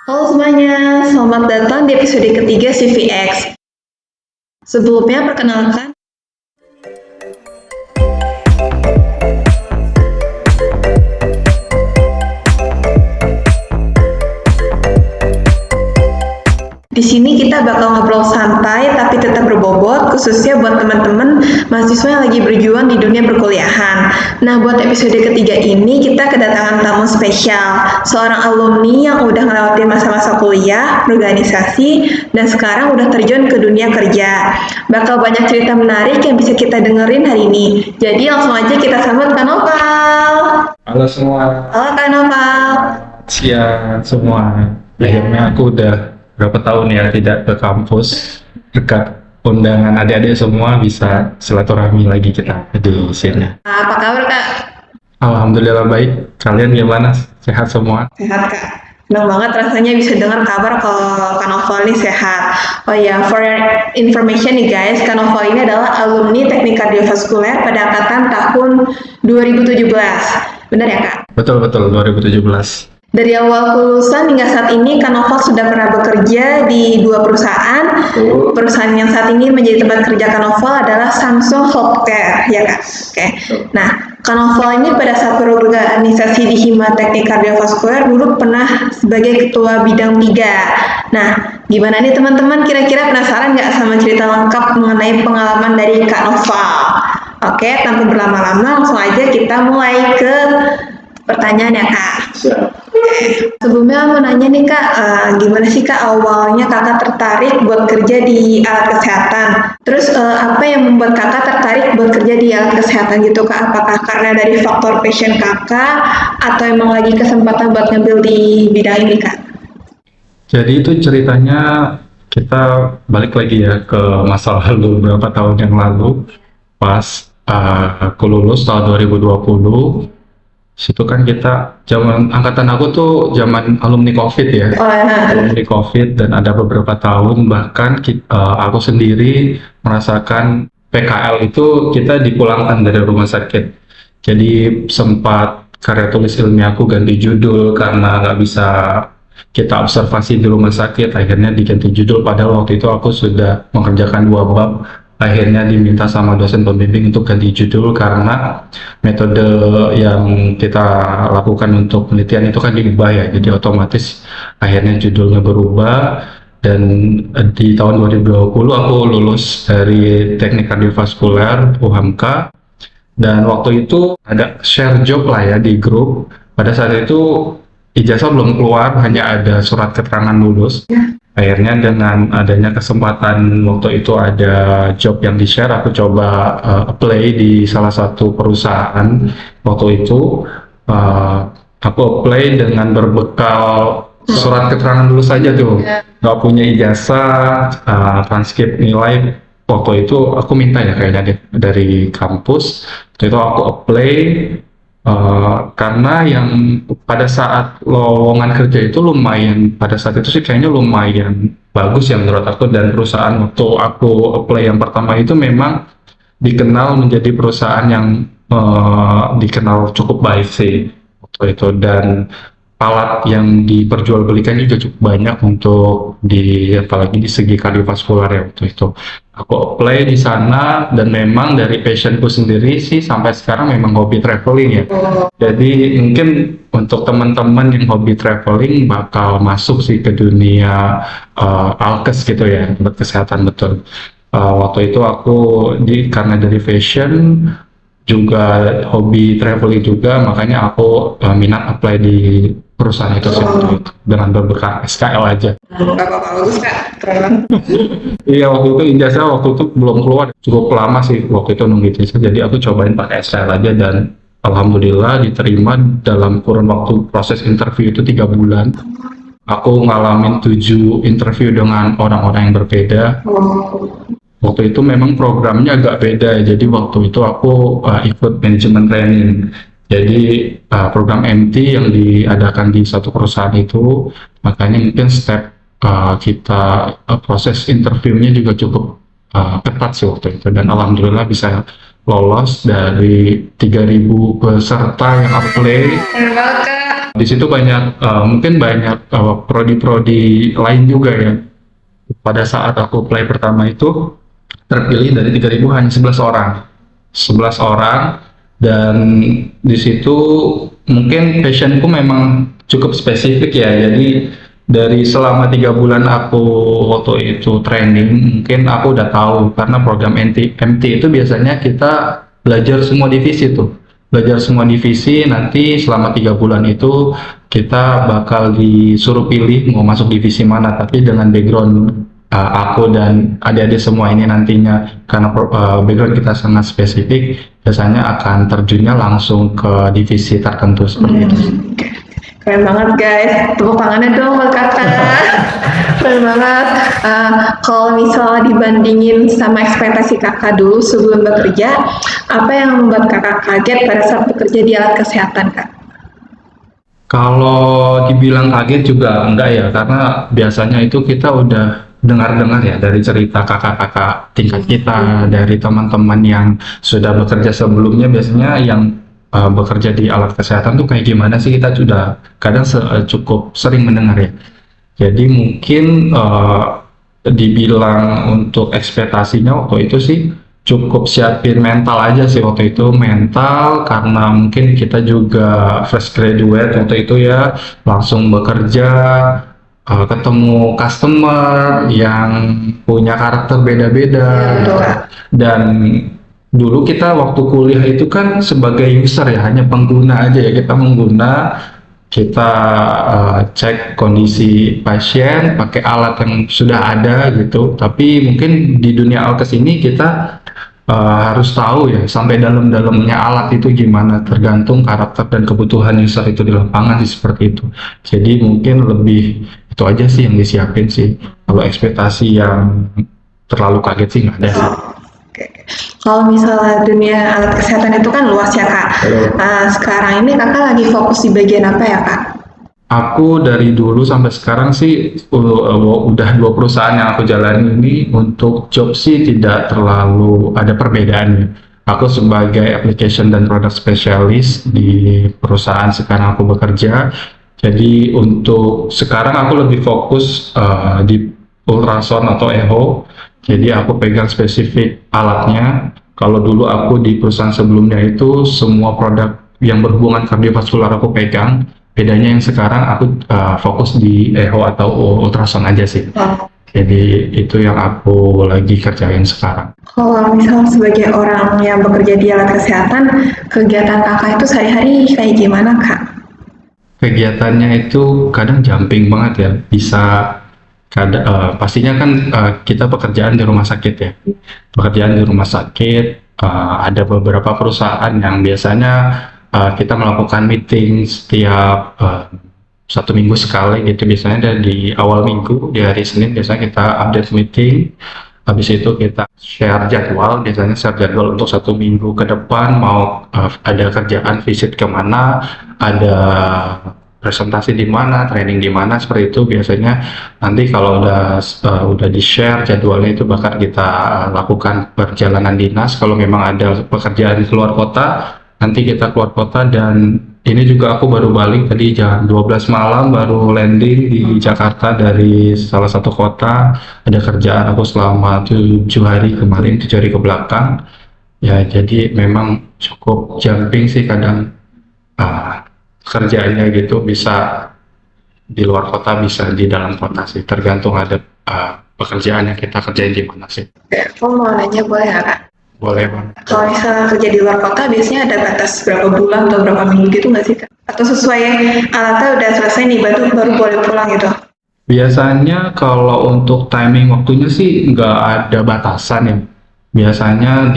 Halo semuanya, selamat datang di episode ketiga CVX. Sebelumnya perkenalkan, di sini kita bakal ngobrol santai tapi tetap berbobot, khususnya buat teman-teman mahasiswa yang lagi berjuang di dunia perkuliahan. Nah, buat episode ketiga ini kita kedatangan tamu spesial, seorang alumni yang udah ngelewatin masa-masa kuliah, organisasi, dan sekarang udah terjun ke dunia kerja. Bakal banyak cerita menarik yang bisa kita dengerin hari ini. Jadi langsung aja kita sambut Kak Noval. Halo semua, Halo Kak Noval. siang semua. Akhirnya aku udah berapa tahun ya tidak ke kampus. Dekat undangan adik-adik semua bisa silaturahmi lagi kita di sini. Apa kabar Kak? Alhamdulillah baik. Kalian gimana? Sehat semua? Sehat Kak. Senang banget rasanya bisa dengar kabar kalau Kak Noval ini sehat. Oh ya, for your information nih guys, Kak Noval ini adalah alumni Teknik Kardiovaskuler pada angkatan tahun 2017. Benar ya Kak? Betul 2017. Dari awal kelulusan hingga saat ini, Kak Noval sudah pernah bekerja di 2 perusahaan. Perusahaan yang saat ini menjadi tempat kerja Kak Noval adalah Samsung Healthcare, ya Kak? Oke. Nah, Kak Noval ini pada saat berorganisasi di Hima Teknik Kardiovaskuler dulu pernah sebagai ketua bidang 3. Nah, gimana nih teman-teman, kira-kira penasaran nggak sama cerita lengkap mengenai pengalaman dari Kak Noval? Oke, tanpa berlama-lama langsung aja kita mulai ke pertanyaan ya Kak. Sebelumnya mau nanya nih Kak, gimana sih Kak awalnya Kakak tertarik buat kerja di alat kesehatan? Terus apa yang membuat Kakak tertarik buat kerja di alat kesehatan gitu Kak? Apakah karena dari faktor passion Kakak atau emang lagi kesempatan buat ngambil di bidang ini Kak? Jadi itu ceritanya kita balik lagi ya ke masa lalu beberapa tahun yang lalu pas aku lulus tahun 2020. Situ kan kita zaman angkatan aku tuh zaman alumni COVID ya. Oh ya. Alumni COVID dan ada beberapa tahun bahkan aku sendiri merasakan PKL itu kita dipulangkan dari rumah sakit. Jadi sempat karya tulis ilmiah aku ganti judul karena nggak bisa kita observasi di rumah sakit, akhirnya diganti judul padahal waktu itu aku sudah mengerjakan 2 bab. Akhirnya diminta sama dosen pembimbing untuk ganti judul karena metode yang kita lakukan untuk penelitian itu kan diubah ya, jadi otomatis akhirnya judulnya berubah. Dan di tahun 2020 aku lulus dari Teknik Kardiovaskuler UHAMKA, dan waktu itu ada share job lah ya di grup. Pada saat itu ijazah belum keluar, hanya ada surat keterangan lulus. Akhirnya dengan adanya kesempatan waktu itu ada job yang di-share, aku coba apply di salah satu perusahaan. Waktu itu aku apply dengan berbekal surat keterangan lulus saja tuh, nggak punya ijazah, transkrip nilai. Waktu itu aku minta ya kayaknya deh dari kampus. Waktu itu aku apply. Karena yang pada saat lowongan kerja itu lumayan, pada saat itu sih kayaknya lumayan bagus ya menurut aku, dan perusahaan waktu aku apply yang pertama itu memang dikenal menjadi perusahaan yang dikenal cukup baik sih waktu itu, dan alat yang diperjualbelikan juga cukup banyak untuk apalagi di segi kardiovaskular ya waktu itu. Aku apply di sana dan memang dari passionku sendiri sih sampai sekarang memang hobi traveling ya. Jadi mungkin untuk teman-teman yang hobi traveling bakal masuk sih ke dunia alkes gitu ya, tempat kesehatan betul. Waktu itu aku karena dari fashion juga hobi traveling juga, makanya aku minat apply di perusahaan itu sih waktu itu dengan berbekal SKL aja. Nggak apa-apa, bagus Kak. Keren. Iya, waktu itu ijazah waktu itu belum keluar, cukup lama sih waktu itu nunggu ijazah, jadi aku cobain pakai SKL aja dan alhamdulillah diterima dalam kurun waktu proses interview itu 3 bulan. Aku ngalamin 7 interview dengan orang-orang yang berbeda. Waktu itu memang programnya agak beda, jadi waktu itu aku ikut manajemen training. Jadi program MT yang diadakan di satu perusahaan itu, makanya mungkin step kita proses interviewnya juga cukup ketat sih waktu itu, dan alhamdulillah bisa lolos dari 3.000 peserta yang apply. Keren banget Kak. Di situ banyak mungkin banyak prodi-prodi lain juga ya. Pada saat aku apply pertama itu terpilih dari 3.000 hanya 11 orang. 11 orang, dan di situ mungkin passionku memang cukup spesifik ya. Jadi dari selama 3 bulan aku waktu itu training, mungkin aku udah tahu karena program MT itu biasanya kita belajar semua divisi tuh. Belajar semua divisi, nanti selama 3 bulan itu kita bakal disuruh pilih mau masuk divisi mana, tapi dengan background aku dan adik-adik semua ini nantinya karena background kita sangat spesifik, biasanya akan terjunnya langsung ke divisi tertentu seperti itu. Keren banget guys, tepuk tangannya dong buat kakak. Keren banget. Kalau misalnya dibandingin sama ekspektasi kakak dulu sebelum bekerja, apa yang membuat kakak kaget pada saat bekerja di alat kesehatan, kak? Kalau dibilang kaget juga enggak ya, karena biasanya itu kita udah dengar-dengar ya dari cerita kakak-kakak tingkat kita, dari teman-teman yang sudah bekerja sebelumnya, biasanya yang bekerja di alat kesehatan tuh kayak gimana sih, kita sudah kadang cukup sering mendengar ya. Jadi mungkin dibilang untuk ekspektasinya waktu itu sih cukup siapin mental aja sih waktu itu, mental karena mungkin kita juga fresh graduate waktu itu ya, langsung bekerja, ketemu customer yang punya karakter beda-beda, dan dulu kita waktu kuliah itu kan sebagai user ya, hanya pengguna aja ya, kita mengguna, kita cek kondisi pasien pakai alat yang sudah ada gitu. Tapi mungkin di dunia alkes ini kita harus tahu ya sampai dalam-dalamnya alat itu gimana, tergantung karakter dan kebutuhan user itu di lapangan sih, seperti itu. Jadi mungkin lebih itu aja sih yang disiapin sih. Kalau ekspektasi yang terlalu kaget sih nggak ada sih. Kalau misalnya dunia alat kesehatan itu kan luas ya kak. Sekarang ini kakak lagi fokus di bagian apa ya kak? Aku dari dulu sampai sekarang sih udah 2 perusahaan yang aku jalani ini, untuk job sih tidak terlalu ada perbedaannya. Aku sebagai application dan product specialist di perusahaan sekarang aku bekerja. Jadi untuk sekarang aku lebih fokus di ultrasound atau echo. Jadi aku pegang spesifik alatnya. Kalau dulu aku di perusahaan sebelumnya itu semua produk yang berhubungan kardiovaskular aku pegang. Bedanya yang sekarang aku fokus di echo atau ultrasound aja sih. Jadi itu yang aku lagi kerjain sekarang. Kalau misalnya sebagai orang yang bekerja di alat kesehatan, kegiatan kakak itu sehari-hari kayak gimana kak? Kegiatannya itu kadang jumping banget ya, bisa pastinya kan kita pekerjaan di rumah sakit ya. Pekerjaan di rumah sakit, ada beberapa perusahaan yang biasanya kita melakukan meeting setiap 1 minggu sekali gitu. Biasanya di awal minggu, di hari Senin biasanya kita update meeting. Habis itu kita share jadwal, biasanya share jadwal untuk 1 minggu ke depan, mau ada kerjaan visit kemana, ada presentasi di mana, training di mana, seperti itu. Biasanya nanti kalau udah di share jadwalnya itu bakal kita lakukan perjalanan dinas. Kalau memang ada pekerjaan di luar kota, nanti kita keluar kota. Dan ini juga aku baru balik tadi jam 12 malam, baru landing di Jakarta dari salah satu kota. Ada kerjaan aku selama 7 hari kemarin, 7 hari ke belakang ya. Jadi memang cukup jumping sih kadang kerjaannya gitu, bisa di luar kota, bisa di dalam kota sih, tergantung ada pekerjaan yang kita kerjain di mana sih. Aku mau nanya boleh nggak kak? Boleh banget. Kalau misalnya kerja di luar kota biasanya ada batas berapa bulan atau berapa minggu gitu nggak sih kak? Atau sesuai alatnya udah selesai nih baru boleh pulang gitu? Biasanya kalau untuk timing waktunya sih nggak ada batasan ya. Biasanya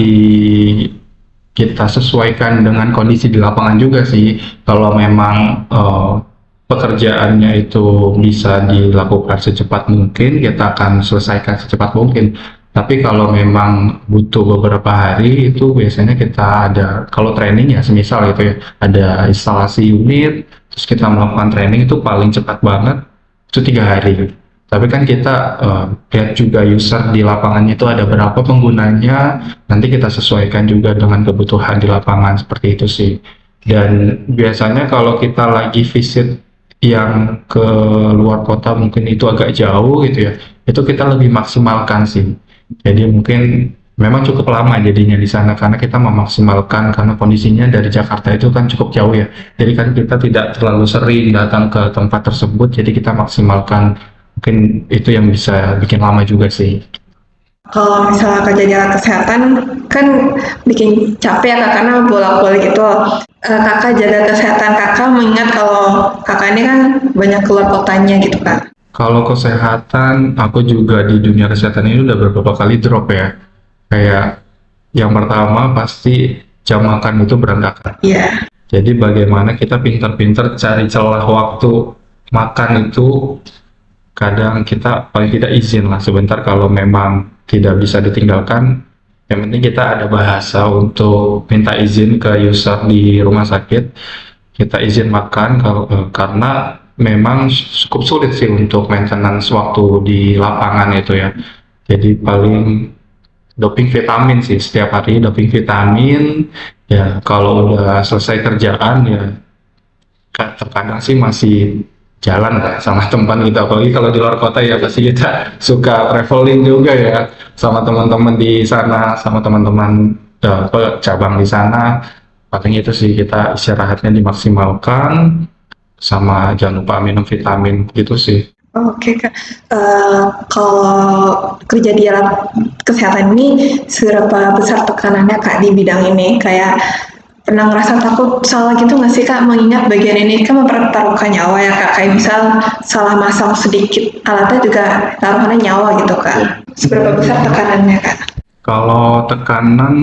kita sesuaikan dengan kondisi di lapangan juga sih. Kalau memang pekerjaannya itu bisa dilakukan secepat mungkin, kita akan selesaikan secepat mungkin. Tapi kalau memang butuh beberapa hari, itu biasanya kita ada, kalau training ya semisal gitu ya, ada instalasi unit, terus kita melakukan training, itu paling cepat banget, itu 3 hari. Tapi kan kita lihat juga user di lapangannya itu ada berapa penggunanya, nanti kita sesuaikan juga dengan kebutuhan di lapangan, seperti itu sih. Dan biasanya kalau kita lagi visit yang ke luar kota mungkin itu agak jauh gitu ya, itu kita lebih maksimalkan sih. Jadi mungkin memang cukup lama jadinya di sana karena kita memaksimalkan, karena kondisinya dari Jakarta itu kan cukup jauh ya. Jadi kan kita tidak terlalu sering datang ke tempat tersebut, jadi kita maksimalkan. Mungkin itu yang bisa bikin lama juga sih. Kalau misalnya kerja jaga kesehatan kan bikin capek ya kak, karena bolak-balik gitu. Kakak jaga kesehatan kakak mengingat kalau kakak ini kan banyak keluar kotanya gitu kak. Kalau kesehatan, aku juga di dunia kesehatan ini udah beberapa kali drop ya. Kayak yang pertama pasti jam makan itu berantakan. Iya. Jadi bagaimana kita pintar-pintar cari celah waktu makan itu, kadang kita paling tidak izin lah sebentar kalau memang tidak bisa ditinggalkan. Yang penting kita ada bahasa untuk minta izin ke user di rumah sakit, kita izin makan karena memang cukup sulit sih untuk maintenance waktu di lapangan itu ya. Jadi paling doping vitamin sih, setiap hari doping vitamin ya. Kalau udah selesai kerjaan ya terkadang sih masih jalan lah sama teman kita, apalagi kalau di luar kota ya pasti kita suka traveling juga ya sama teman-teman di sana, sama teman-teman cabang di sana. Paling itu sih, kita istirahatnya dimaksimalkan sama jangan lupa minum vitamin gitu sih. Oke kak. Kalau kerja di alat kesehatan ini seberapa besar tekanannya kak di bidang ini? Kayak pernah ngerasa takut salah gitu nggak sih kak, mengingat bagian ini kan mempertaruhkan nyawa ya kak, kayak misal salah masang sedikit alatnya juga taruhannya nyawa gitu kak. Seberapa besar tekanannya kak? Kalau tekanan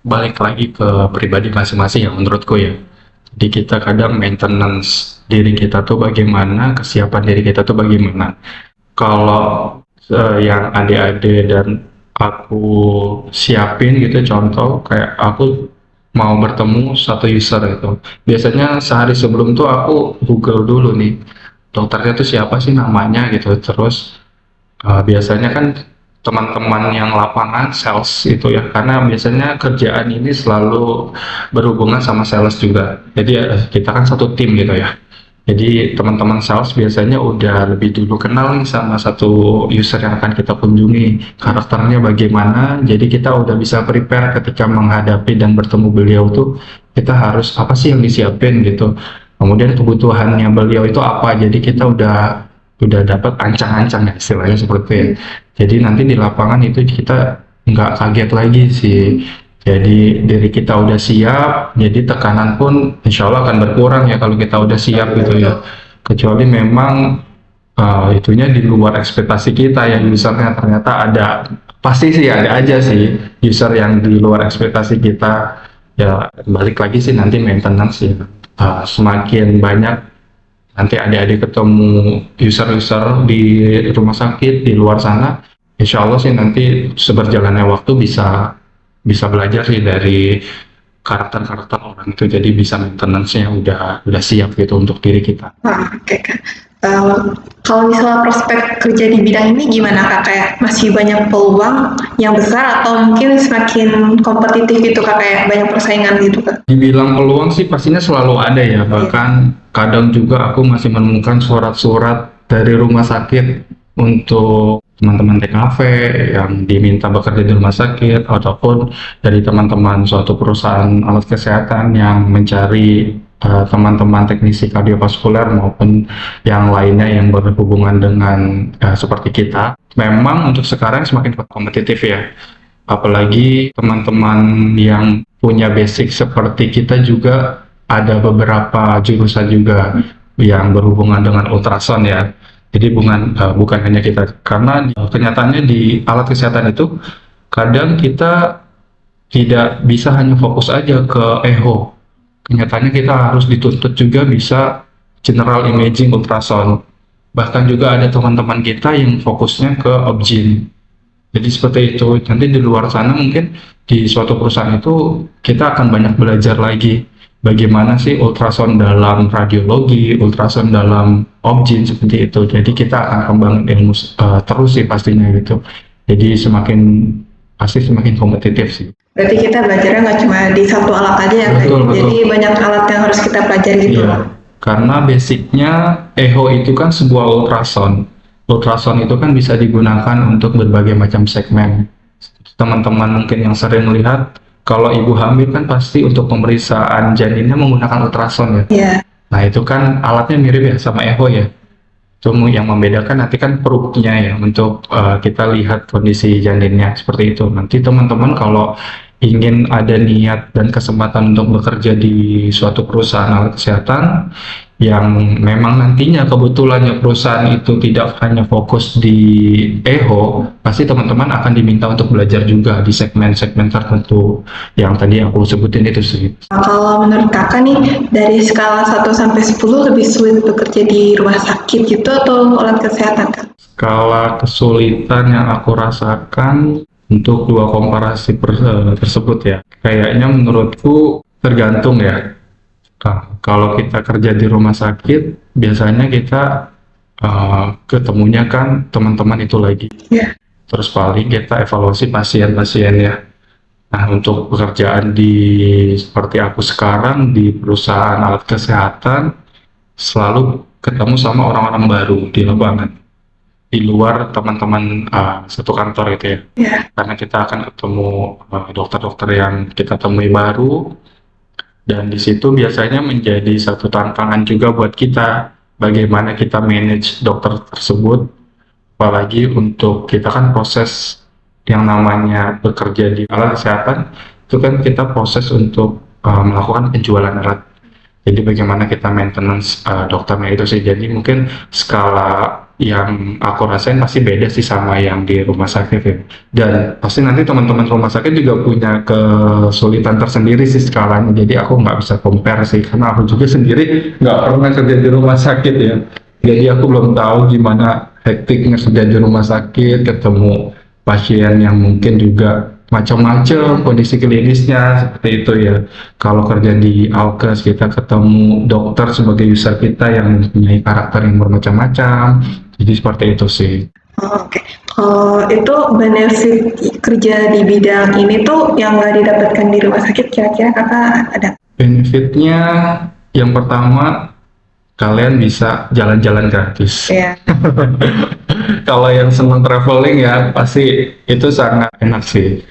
balik lagi ke pribadi masing-masing ya menurutku ya. Jadi kita kadang maintenance diri kita tuh bagaimana, kesiapan diri kita tuh bagaimana. Kalau yang adik-adik dan aku siapin gitu, contoh kayak aku mau bertemu satu user itu, biasanya sehari sebelum tuh aku Google dulu nih dokternya tuh siapa sih namanya gitu. Terus biasanya kan teman-teman yang lapangan sales itu ya, karena biasanya kerjaan ini selalu berhubungan sama sales juga, jadi kita kan satu tim gitu ya. Jadi teman-teman sales biasanya udah lebih dulu kenal nih sama satu user yang akan kita kunjungi, karakternya bagaimana, jadi kita udah bisa prepare ketika menghadapi dan bertemu beliau tuh kita harus apa sih yang disiapin gitu. Kemudian kebutuhannya beliau itu apa, jadi kita udah dapat ancang-ancang ya istilahnya seperti itu. Jadi nanti di lapangan itu kita nggak kaget lagi sih. Jadi diri kita udah siap, jadi tekanan pun insya Allah akan berkurang ya kalau kita udah siap gitu ya. Kecuali memang itunya di luar ekspektasi kita ya, usernya ternyata ada, pasti sih ada aja sih user yang di luar ekspektasi kita. Ya balik lagi sih nanti maintenance ya. Semakin banyak nanti adik-adik ketemu user-user di rumah sakit di luar sana, insya Allah sih nanti seberjalannya waktu bisa belajar sih dari karakter-karakter orang itu, jadi bisa maintenance-nya udah siap gitu untuk diri kita. Oke kak. Kalau misalnya prospek kerja di bidang ini gimana kak? Kayak masih banyak peluang yang besar atau mungkin semakin kompetitif gitu kak, kayak banyak persaingan gitu kak? Dibilang peluang sih pastinya selalu ada ya, bahkan kadang juga aku masih menemukan surat-surat dari rumah sakit untuk teman-teman TKV yang diminta bekerja di rumah sakit, ataupun dari teman-teman suatu perusahaan alat kesehatan yang mencari teman-teman teknisi kardiovaskuler maupun yang lainnya yang berhubungan dengan seperti kita. Memang untuk sekarang semakin kompetitif ya, apalagi teman-teman yang punya basic seperti kita juga ada beberapa jurusan juga yang berhubungan dengan ultrasound ya. Jadi bukan hanya kita, karena kenyataannya di alat kesehatan itu kadang kita tidak bisa hanya fokus aja ke echo. Kenyataannya kita harus dituntut juga bisa general imaging ultrasound. Bahkan juga ada teman-teman kita yang fokusnya ke obgyn. Jadi seperti itu. Nanti di luar sana mungkin di suatu perusahaan itu kita akan banyak belajar lagi bagaimana sih ultrasound dalam radiologi, ultrasound dalam obgyn seperti itu. Jadi kita akan kembangin ilmu terus sih pastinya gitu. Jadi semakin pasti semakin kompetitif sih. Berarti kita belajarnya nggak cuma di satu alat aja ya, Kak? Betul. Jadi banyak alat yang harus kita pelajari gitu. Iya, karena basicnya echo itu kan sebuah ultrasound. Ultrasound itu kan bisa digunakan untuk berbagai macam segmen. Teman-teman mungkin yang sering lihat, kalau ibu hamil kan pasti untuk pemeriksaan janinnya menggunakan ultrasound ya. Iya. Nah itu kan alatnya mirip ya sama echo ya. Cuma yang membedakan nanti kan perutnya ya untuk kita lihat kondisi janinnya seperti itu. Nanti teman-teman kalau ingin ada niat dan kesempatan untuk bekerja di suatu perusahaan alat kesehatan yang memang nantinya kebetulannya perusahaan itu tidak hanya fokus di echo, pasti teman-teman akan diminta untuk belajar juga di segmen-segmen tertentu yang tadi aku sebutin itu sih. Nah, kalau menurut kakak nih, dari skala 1 sampai 10 lebih sulit bekerja di rumah sakit gitu atau alat kesehatan, Kak? Skala kesulitan yang aku rasakan untuk dua komparasi tersebut ya, kayaknya menurutku tergantung ya. Kalau kita kerja di rumah sakit, biasanya kita ketemunya kan teman-teman itu lagi. Yeah. Terus paling kita evaluasi pasien-pasien ya. Nah, untuk pekerjaan seperti aku sekarang di perusahaan alat kesehatan, selalu ketemu sama orang-orang baru di lapangan. Di luar teman-teman satu kantor gitu ya. Yeah. Karena kita akan ketemu dokter-dokter yang kita temui baru, dan di situ biasanya menjadi satu tantangan juga buat kita bagaimana kita manage dokter tersebut, apalagi untuk kita kan proses yang namanya bekerja di alat kesehatan itu kan kita proses untuk melakukan penjualan alat. Jadi bagaimana kita maintenance dokternya itu sih. Jadi mungkin skala yang aku rasain pasti beda sih sama yang di rumah sakit ya. Dan pasti nanti teman-teman rumah sakit juga punya kesulitan tersendiri sih skalanya. Jadi aku nggak bisa compare sih, karena aku juga sendiri nggak pernah kerja di rumah sakit ya. Jadi aku belum tahu gimana hektiknya kerja di rumah sakit, ketemu pasien yang mungkin juga macam-macam kondisi klinisnya seperti itu ya. Kalau kerja di Alkes kita ketemu dokter sebagai user kita yang mempunyai karakter yang bermacam-macam. Jadi seperti itu sih. Oke. Itu benefit kerja di bidang ini tuh yang nggak didapatkan di rumah sakit, kira-kira kakak ada? Benefitnya yang pertama, kalian bisa jalan-jalan gratis. Yeah. Kalau yang senang traveling ya pasti itu sangat enak sih.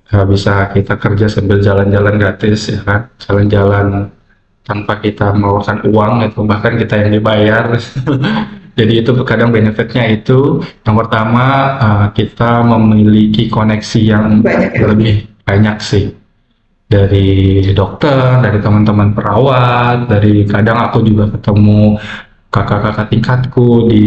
Bisa kita kerja sambil jalan-jalan gratis ya kan, jalan-jalan tanpa kita mengeluarkan uang itu, bahkan kita yang dibayar. Jadi itu kadang benefitnya itu yang pertama, kita memiliki koneksi yang lebih banyak sih, dari dokter, dari teman-teman perawat, dari kadang aku juga ketemu kakak-kakak tingkatku di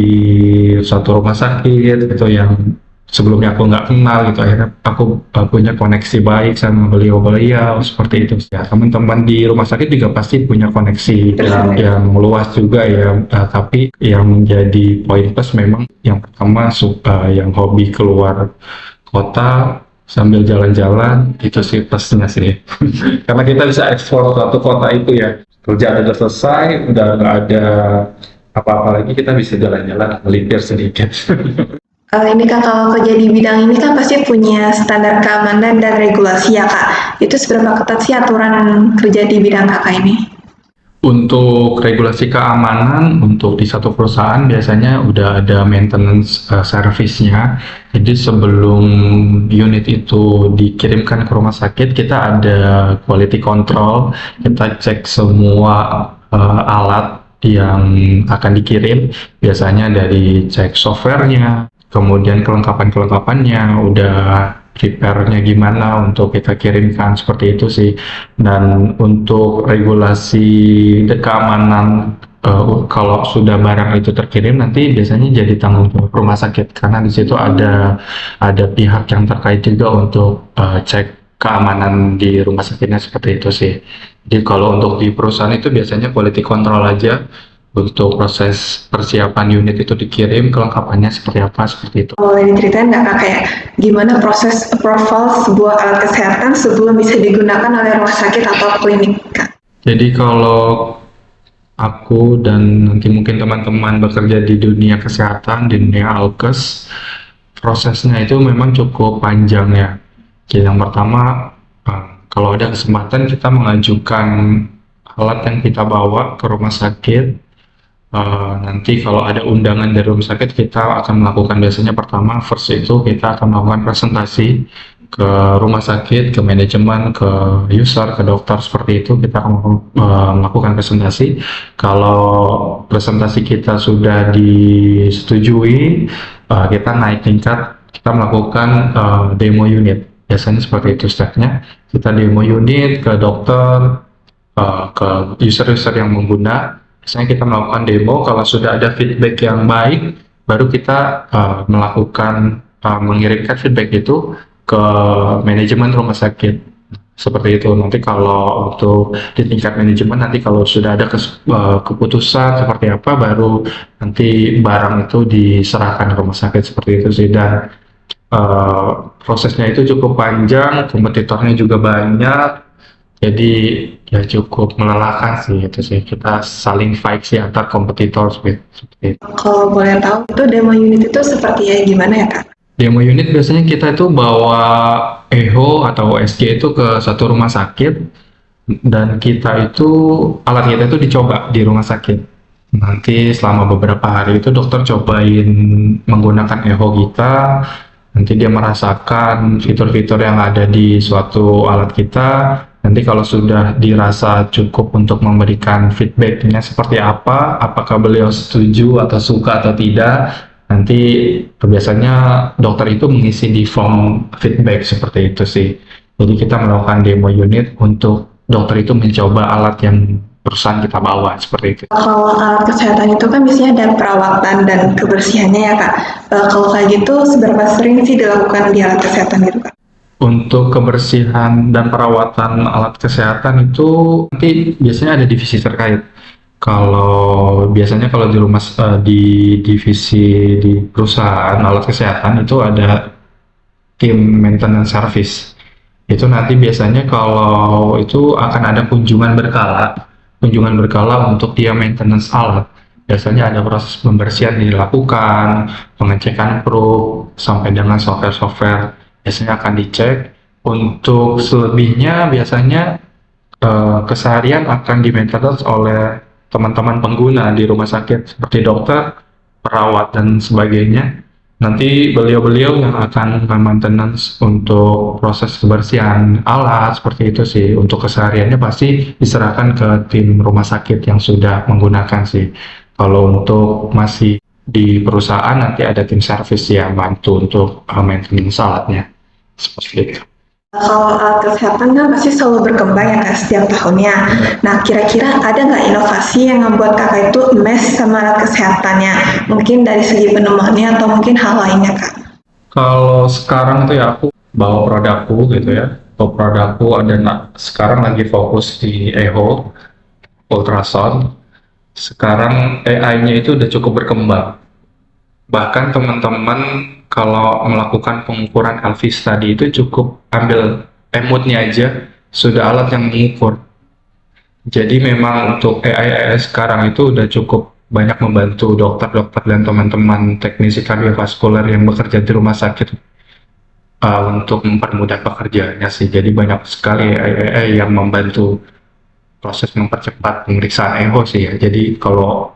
suatu rumah sakit gitu yang sebelumnya aku nggak kenal gitu, akhirnya aku punya koneksi baik sama beliau-beliau seperti itu ya. Teman-teman di rumah sakit juga pasti punya koneksi yang luas juga ya, tapi yang menjadi poin plus memang yang pertama yang hobi keluar kota sambil jalan-jalan itu sih plusnya sih. Karena kita bisa eksplor suatu kota itu ya, kerjaan udah selesai, udah nggak ada apa-apa lagi, kita bisa jalan-jalan melipir sedikit. Ini Kak, kalau kerja di bidang ini kan pasti punya standar keamanan dan regulasi ya Kak. Itu seberapa ketat sih aturan kerja di bidang Kakak ini? Untuk regulasi keamanan, untuk di satu perusahaan biasanya udah ada maintenance service-nya. Jadi sebelum unit itu dikirimkan ke rumah sakit, kita ada quality control. Kita cek semua alat yang akan dikirim. Biasanya dari cek software-nya, kemudian kelengkapan-kelengkapannya, udah prepare-nya gimana untuk kita kirimkan, seperti itu sih. Dan untuk regulasi keamanan, kalau sudah barang itu terkirim nanti biasanya jadi tanggung jawab rumah sakit, karena di situ ada pihak yang terkait juga untuk cek keamanan di rumah sakitnya, seperti itu sih. Jadi kalau untuk di perusahaan itu biasanya quality control aja. Untuk proses persiapan unit itu dikirim, kelengkapannya seperti apa, seperti itu. Boleh diceritain nggak Kak, kayak gimana proses approval sebuah alat kesehatan sebelum bisa digunakan oleh rumah sakit atau klinik Kak? Jadi kalau aku dan nanti mungkin teman-teman bekerja di dunia kesehatan, di dunia Alkes, prosesnya itu memang cukup panjang ya. Jadi yang pertama, kalau ada kesempatan kita mengajukan alat yang kita bawa ke rumah sakit. Nanti kalau ada undangan dari rumah sakit, kita akan melakukan biasanya pertama, first itu kita akan melakukan presentasi ke rumah sakit, ke manajemen, ke user, ke dokter, seperti itu kita akan melakukan presentasi. Kalau presentasi kita sudah disetujui, kita naik tingkat, kita melakukan demo unit. Biasanya seperti itu stepnya. Kita demo unit ke dokter, ke user-user yang mengguna. Biasanya kita melakukan demo, kalau sudah ada feedback yang baik, baru kita mengirimkan feedback itu ke manajemen rumah sakit. Seperti itu. Nanti kalau untuk di tingkat manajemen, nanti kalau sudah ada keputusan seperti apa, baru nanti barang itu diserahkan ke rumah sakit, seperti itu sih. Dan prosesnya itu cukup panjang, kompetitornya juga banyak. Jadi ya cukup melelahkan sih, itu sih, kita saling fight sih antar kompetitor seperti itu. Kalau boleh tahu itu demo unit itu seperti gimana ya Kak? Demo unit biasanya kita itu bawa eho atau OSG itu ke satu rumah sakit, dan alat kita itu dicoba di rumah sakit. Nanti selama beberapa hari itu dokter cobain menggunakan eho kita, nanti dia merasakan fitur-fitur yang ada di suatu alat kita. Nanti kalau sudah dirasa cukup untuk memberikan feedbacknya seperti apa, apakah beliau setuju atau suka atau tidak, nanti biasanya dokter itu mengisi di form feedback, seperti itu sih. Jadi kita melakukan demo unit untuk dokter itu mencoba alat yang perusahaan kita bawa, seperti itu. Kalau alat kesehatan itu kan biasanya ada perawatan dan kebersihannya ya Kak. Kalau kayak gitu seberapa sering sih dilakukan di alat kesehatan gitu Kak? Untuk kebersihan dan perawatan alat kesehatan itu nanti biasanya ada divisi terkait. Biasanya kalau di divisi di perusahaan alat kesehatan itu ada tim maintenance service. Itu nanti biasanya kalau itu akan ada kunjungan berkala untuk dia maintenance alat. Biasanya ada proses pembersihan dilakukan, pengecekan probe sampai dengan software biasanya akan dicek. Untuk selebihnya biasanya keseharian akan di maintenance oleh teman-teman pengguna di rumah sakit seperti dokter, perawat dan sebagainya. Nanti beliau-beliau yang akan maintenance untuk proses kebersihan alat, seperti itu sih. Untuk kesehariannya pasti diserahkan ke tim rumah sakit yang sudah menggunakan sih. Kalau untuk masih di perusahaan, nanti ada tim service yang bantu untuk maintenance alatnya, seperti itu. Kalau alat kesehatan kan pasti selalu berkembang ya Kak setiap tahunnya. Nah kira-kira ada nggak inovasi yang membuat Kakak itu emes sama alat kesehatannya? Mungkin dari segi penemuannya atau mungkin hal lainnya Kak? Kalau sekarang tuh ya aku bawa produkku gitu ya. Produkku sekarang lagi fokus di eho, ultrasound. Sekarang AI-nya itu udah cukup berkembang. Bahkan teman-teman kalau melakukan pengukuran LVIS tadi itu cukup ambil emutnya aja, sudah alat yang mengukur. Jadi memang untuk AI sekarang itu udah cukup banyak membantu dokter-dokter dan teman-teman teknisi kardiovaskuler yang bekerja di rumah sakit untuk mempermudah pekerjaannya sih. Jadi banyak sekali AI yang membantu proses mempercepat pemeriksaan eho sih ya. Jadi kalau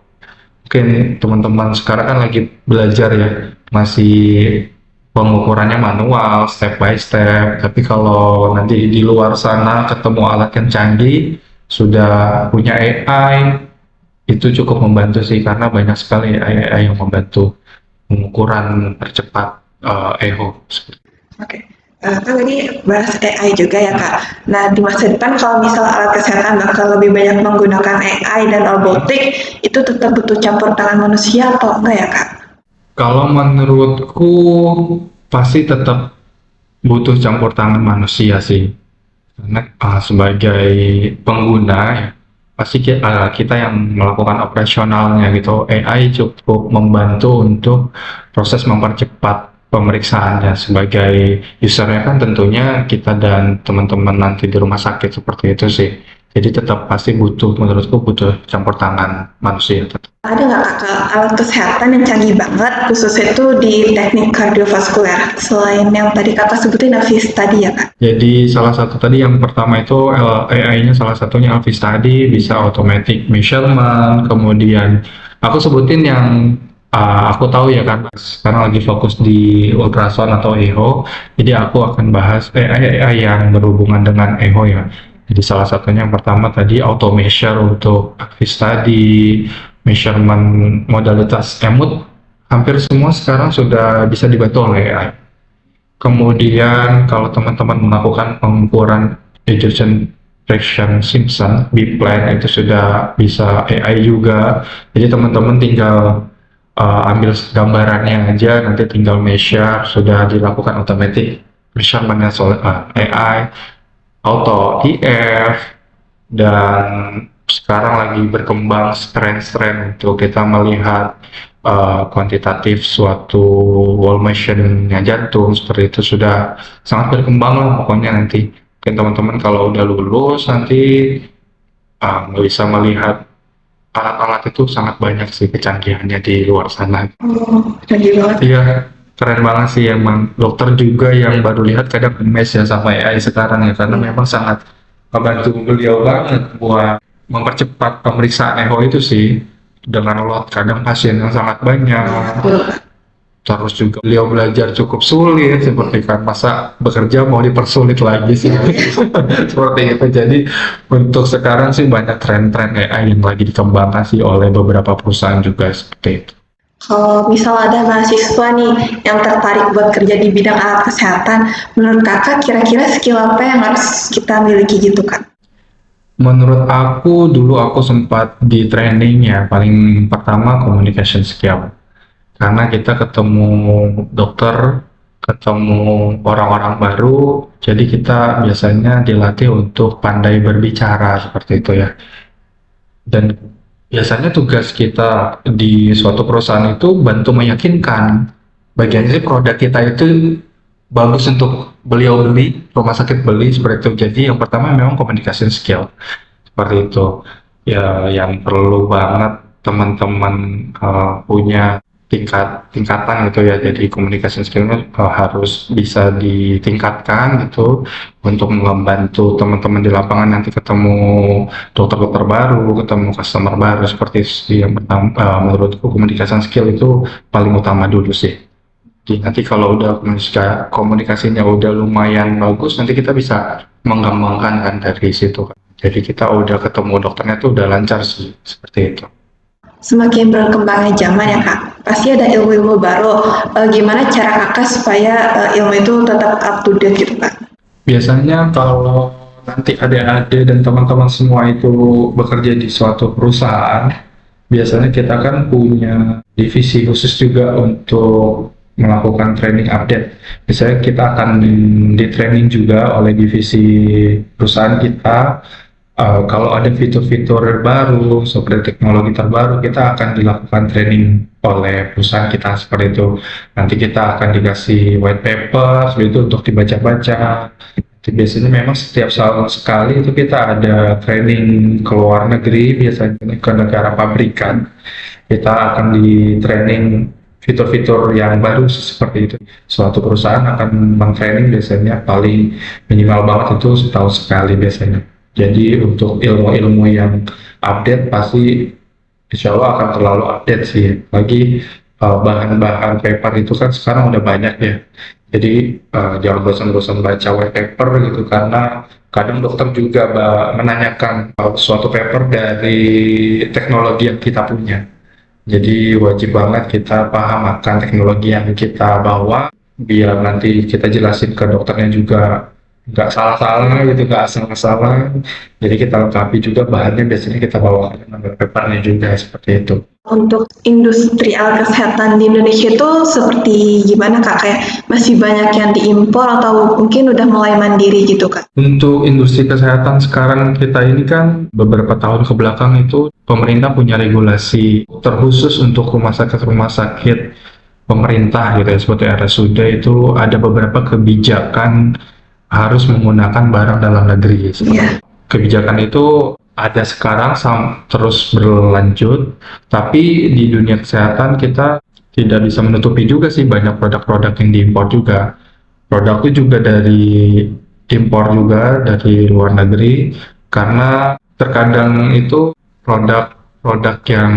mungkin teman-teman sekarang kan lagi belajar ya, masih pengukurannya manual, step by step. Tapi kalau nanti di luar sana ketemu alat yang canggih, sudah punya AI, itu cukup membantu sih, karena banyak sekali AI yang membantu pengukuran percepat eho. Oke. Kan tadi bahas AI juga ya Kak. Nah di masa depan kalau misal alat kesehatan bakal lebih banyak menggunakan AI dan robotik, itu tetap butuh campur tangan manusia atau enggak ya Kak? Kalau menurutku pasti tetap butuh campur tangan manusia sih, karena sebagai pengguna ya pasti kita yang melakukan operasionalnya gitu. AI cukup membantu untuk proses mempercepat pemeriksaannya. Sebagai usernya kan tentunya kita dan teman-teman nanti di rumah sakit, seperti itu sih. Jadi tetap pasti menurutku butuh campur tangan manusia tetap. Ada nggak Kak alat kesehatan yang canggih banget, khususnya itu di teknik kardiovaskuler, selain yang tadi Kakak sebutin Alvis tadi ya Kak? Jadi salah satu tadi yang pertama itu AI-nya salah satunya Alvis tadi bisa automatic measurement, kemudian aku sebutin yang aku tahu ya kan, sekarang lagi fokus di ultrasound atau echo, jadi aku akan bahas AI yang berhubungan dengan echo ya. Jadi salah satunya yang pertama tadi auto measure untuk Alvis tadi, measurement modalitas emut, hampir semua sekarang sudah bisa dibantu oleh AI. Kemudian kalau teman-teman melakukan pengukuran ejection fraction Simpson, B-plan itu sudah bisa AI juga. Jadi teman-teman tinggal ambil gambarannya aja, nanti tinggal measure, sudah dilakukan automatic measurementnya AI, auto EF, dan sekarang lagi berkembang strain untuk kita melihat kuantitatif suatu wall motionnya jantung, seperti itu sudah sangat berkembang lah pokoknya. Nanti teman-teman kalau udah lulus nanti bisa melihat alat-alat itu sangat banyak sih kecanggihannya di luar sana. Canggih banget. Iya, keren banget sih emang. Dokter juga yang baru lihat kadang emes ya sama AI sekarang ya, karena memang sangat membantu beliau banget buat mempercepat pemeriksaan echo itu sih, dengan lot kadang pasien yang sangat banyak. Terus juga beliau belajar cukup sulit, seperti kan masa bekerja mau dipersulit lagi sih. Seperti itu. Jadi untuk sekarang sih banyak tren-tren AI yang lagi dikembangkan sih oleh beberapa perusahaan juga seperti itu. Kalau misal ada mahasiswa nih yang tertarik buat kerja di bidang alat kesehatan, menurut Kakak kira-kira skill apa yang harus kita miliki gitu Kak? Menurut aku dulu aku sempat di training ya, paling pertama communication skill. Karena kita ketemu dokter, ketemu orang-orang baru, jadi kita biasanya dilatih untuk pandai berbicara seperti itu ya. Dan biasanya tugas kita di suatu perusahaan itu bantu meyakinkan bagiannya sih produk kita itu bagus untuk beliau beli, rumah sakit beli seperti itu. Jadi yang pertama memang communication skill seperti itu ya, yang perlu banget teman-teman punya tingkatan gitu ya. Jadi communication skillnya harus bisa ditingkatkan gitu untuk membantu teman-teman di lapangan nanti ketemu dokter-dokter baru, ketemu customer baru seperti itu. Yang pertama menurutku communication skill itu paling utama dulu sih. Jadi nanti kalau udah komunikasinya udah lumayan bagus, nanti kita bisa mengembangkan kan dari situ. Jadi kita udah ketemu dokternya tuh udah lancar sih, seperti itu. Semakin berkembangnya zaman ya Kak, pasti ada ilmu-ilmu baru. Gimana cara Kakak supaya ilmu itu tetap up to date gitu Kak? Biasanya kalau nanti adik-adik dan teman-teman semua itu bekerja di suatu perusahaan, biasanya kita kan punya divisi khusus juga untuk melakukan training update. Misalnya kita akan di training juga oleh divisi perusahaan kita. Kalau ada fitur-fitur baru seperti teknologi terbaru, kita akan dilakukan training oleh perusahaan kita seperti itu. Nanti kita akan dikasih white paper itu untuk dibaca-baca. Biasanya memang setiap sekali itu kita ada training ke luar negeri, biasanya ke negara pabrikan. Kita akan di training fitur-fitur yang baru seperti itu. Suatu perusahaan akan men-training biasanya paling minimal banget itu setahun sekali biasanya. Jadi untuk ilmu-ilmu yang update pasti insya Allah akan terlalu update sih. Lagi bahan-bahan paper itu kan sekarang udah banyak ya. Jadi jangan bosan-bosan baca white paper gitu, karena kadang dokter juga menanyakan suatu paper dari teknologi yang kita punya. Jadi wajib banget kita paham akan teknologi yang kita bawa, biar nanti kita jelasin ke dokternya juga nggak salah-salah gitu, nggak asal-asalan. Jadi kita lengkapi juga bahannya, biasanya kita bawa nomor papernya juga seperti itu. Untuk industri alat kesehatan di Indonesia itu seperti gimana Kak? Kayak masih banyak yang diimpor atau mungkin udah mulai mandiri gitu Kak? Untuk industri kesehatan sekarang kita ini kan beberapa tahun ke belakang itu pemerintah punya regulasi terkhusus untuk rumah sakit pemerintah gitu ya, seperti RSUD itu ada beberapa kebijakan harus menggunakan barang dalam negeri. kebijakan itu ada sekarang terus berlanjut, tapi di dunia kesehatan kita tidak bisa menutupi juga sih banyak produk-produk yang diimpor juga. Produk itu juga dari impor juga dari luar negeri, karena terkadang itu produk-produk yang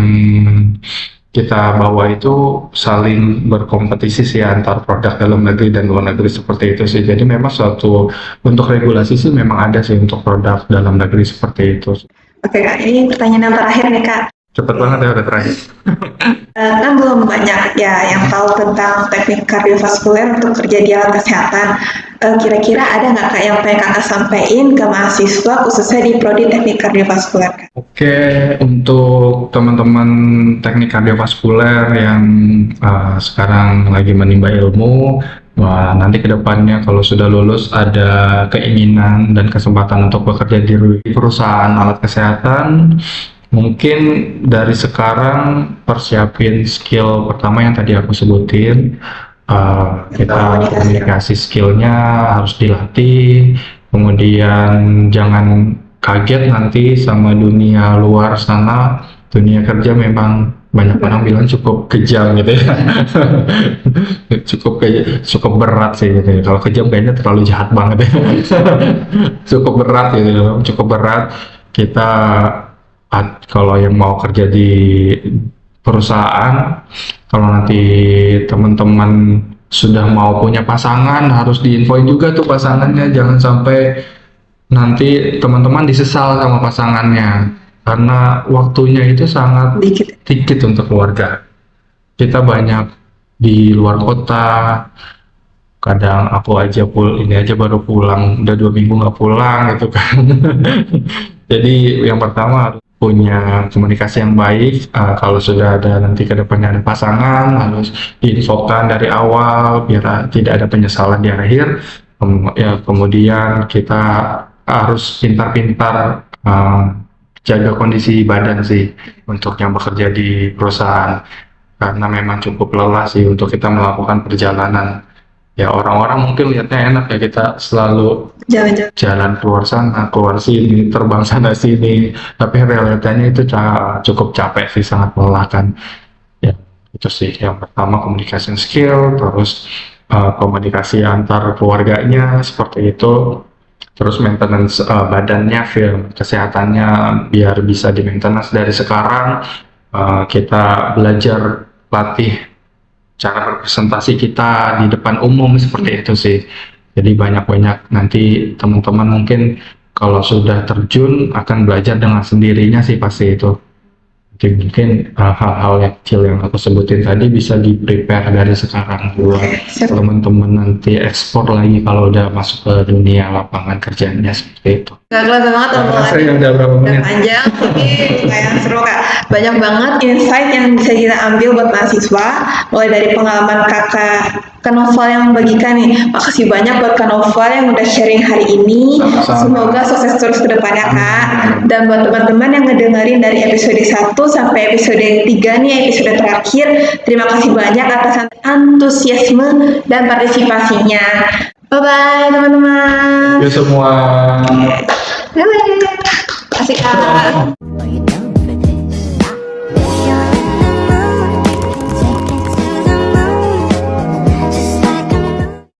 kita bawa itu saling berkompetisi sih antar produk dalam negeri dan luar negeri seperti itu sih. Jadi memang suatu untuk regulasi sih memang ada sih untuk produk dalam negeri seperti itu. Oke Kak, ini pertanyaan yang terakhir nih Kak. Cepet banget ya udah terakhir. Kan belum banyak ya yang tahu tentang teknik kardiovaskuler untuk kerja di alat kesehatan. Kira-kira ada nggak Kak yang pengen Kakak sampaikan ke mahasiswa khususnya di prodi teknik kardiovaskuler Kak? Oke, untuk teman-teman teknik kardiovaskuler yang sekarang lagi menimba ilmu, wah, nanti kedepannya kalau sudah lulus ada keinginan dan kesempatan untuk bekerja di perusahaan alat kesehatan, mungkin dari sekarang persiapin skill pertama yang tadi aku sebutin. Kita komunikasi skillnya harus dilatih, kemudian jangan kaget nanti sama dunia luar sana. Dunia kerja memang banyak orang bilang cukup kejam gitu ya. cukup berat sih gitu ya. Kalau kejam kayaknya terlalu jahat banget ya. Cukup berat gitu, cukup berat. Kita kalau yang mau kerja di perusahaan, kalau nanti teman-teman sudah mau punya pasangan, harus diinfoin juga tuh pasangannya, jangan sampai nanti teman-teman disesal sama pasangannya, karena waktunya itu sangat dikit untuk keluarga. Kita banyak di luar kota, kadang aku aja ini aja baru pulang, udah 2 minggu nggak pulang gitu kan. Jadi yang pertama harus punya komunikasi yang baik. Kalau sudah ada nanti ke depannya ada pasangan, harus diinfokan dari awal biar tidak ada penyesalan di akhir. Kemudian kita harus pintar-pintar jaga kondisi badan sih untuk yang bekerja di perusahaan, karena memang cukup lelah sih untuk kita melakukan perjalanan. Ya orang-orang mungkin lihatnya enak ya, kita selalu jalan keluar sana, keluar sini, terbang sana sini, tapi realitanya itu cukup capek sih, sangat melelahkan. Ya itu sih yang pertama, communication skill, terus komunikasi antar keluarganya seperti itu, terus maintenance badannya, kesehatannya biar bisa di maintenance dari sekarang. Kita belajar latih cara berpresentasi kita di depan umum seperti itu sih. Jadi banyak-banyak nanti teman-teman mungkin kalau sudah terjun akan belajar dengan sendirinya sih pasti itu. Jadi mungkin hal-hal yang kecil yang aku sebutin tadi bisa di prepare dari sekarang buat teman-teman nanti ekspor lagi kalau udah masuk ke dunia lapangan kerjanya seperti itu. Gak kelihatan banget Rasanya udah berapa menit? Panjang, tapi kayak seru Kak. Banyak banget insight yang bisa kita ambil buat mahasiswa, mulai dari pengalaman Kakak Noval yang membagikan nih. Makasih banyak buat Kak Noval yang udah sharing hari ini. Semoga sukses terus ke depannya Kak. Dan buat teman-teman yang ngedengerin dari episode 1 sampai episode 3 nih, episode terakhir, terima kasih banyak atas antusiasme dan partisipasinya. Bye-bye teman-teman. Yuk semua. Bye-bye. Asik Kak.